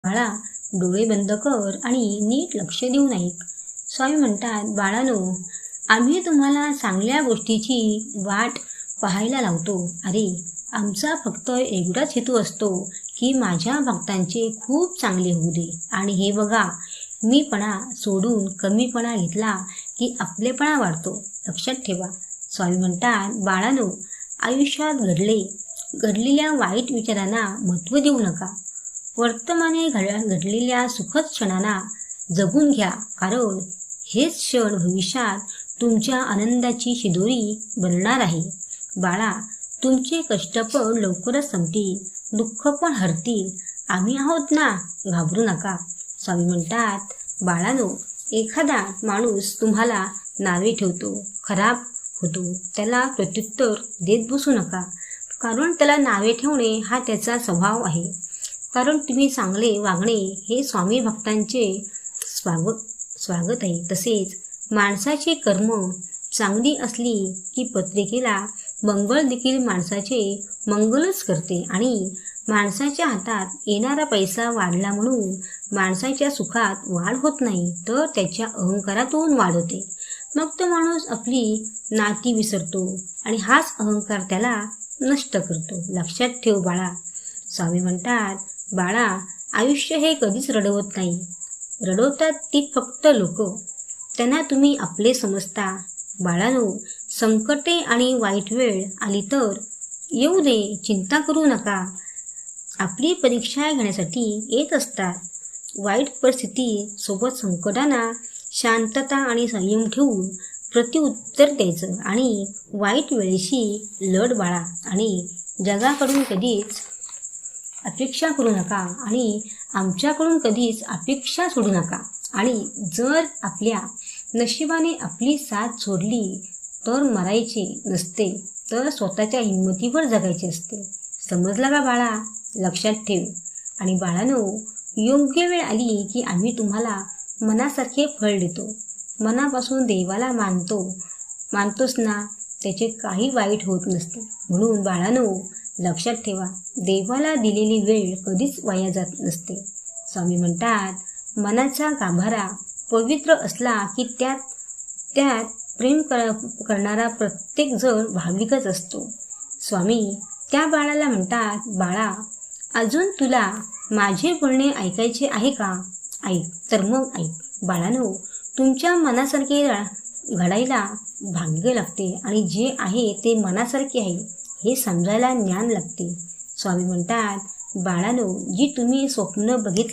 बाळा, डोळे बंद कर आणि नीट लक्ष देऊन ऐक. स्वामी म्हणतात, बाळानो, आम्ही तुम्हाला चांगल्या गोष्टीची वाट पाहायला लावतो. अरे, आमचा फक्त एवढाच हेतू असतो की माझ्या भक्तांचे खूप चांगले होऊ दे. आणि हे बघा, मीपणा सोडून कमीपणा घेतला की आपलेपणा वाढतो. लक्षात ठेवा. स्वामी म्हणतात, बाळानो, आयुष्यात घडलेल्या वाईट विचारांना महत्त्व देऊ नका. वर्तमाने घडलेल्या सुखद क्षणांना जगून घ्या, कारण हेच क्षण भविष्यात तुमच्या आनंदाची शिदोरी बनणार आहे. बाळा, तुमचे कष्ट पण लवकरच संपतील, दुःख पण हरतील. आम्ही आहोत ना, घाबरू नका. स्वामी म्हणतात, बाळानो, एखादा माणूस तुम्हाला नावे ठेवतो, खराब होतो, त्याला प्रत्युत्तर देत बसू नका, कारण त्याला नावे ठेवणे हा त्याचा स्वभाव आहे. कारण तुम्ही चांगले वागणे हे स्वामी भक्तांचे स्वागत आहे. तसेच माणसाचे कर्म चांगली असली की पत्रिकेला मंगळ देखील माणसाचे मंगलच करते. आणि माणसाच्या हातात येणारा पैसा वाढला म्हणून माणसाच्या सुखात वाढ होत नाही, तर त्याच्या अहंकारातून वाढ होते. मग तो माणूस आपली नाती विसरतो आणि हाच अहंकार त्याला नष्ट करतो. लक्षात ठेव बाळा. स्वामी म्हणतात, बाळा, आयुष्य हे कधीच रडवत नाही. रडवतात ती फक्त लोक, त्यांना तुम्ही आपले समजता. बाळानो, संकटे आणि वाईट वेळ आली तर येऊ दे, चिंता करू नका. आपली परीक्षा घेण्यासाठी येत असतात. वाईट परिस्थिती सोबत संकटांना शांतता आणि संयम ठेवून प्रत्युत्तर द्यायचं. आणि वाईट वेळेशी लढ बाळा. आणि जगाकडून कधीच अपेक्षा करू नका आणि आमच्याकडून कधीच अपेक्षा सोडू नका. आणि जर आपल्या नशिबाने आपली साथ सोडली तर मरायचे नसते, तर स्वतःच्या हिंमतीवर जगायचे असते. समजला का बाळा? लक्षात ठेव. आणि बाळानो, योग्य वेळ आली की आम्ही तुम्हाला मनासारखे फळ देतो. मनापासून देवाला मानतोस ना, त्याचे काही वाईट होत नसते. म्हणून बाळानो, लक्षात ठेवा, देवाला दिलेली वेळ कधीच वाया जात नसते. स्वामी म्हणतात, मनाचा गाभारा पवित्र असला की त्यात प्रेम करणारा प्रत्येक जण भाविकच असतो. स्वामी त्या बाळाला म्हणतात, बाळा, अजून तुला माझे बोलणे ऐकायचे आहे का? ऐक. तर मग ऐक. बाळानो, तुमच्या मनासारखे घडायला भाग्य लागते आणि जे आहे ते मनासारखे आहे हे समजायला ज्ञान लागते. स्वामी म्हणतात, बाळानो, जी तुम्ही स्वप्न बघितली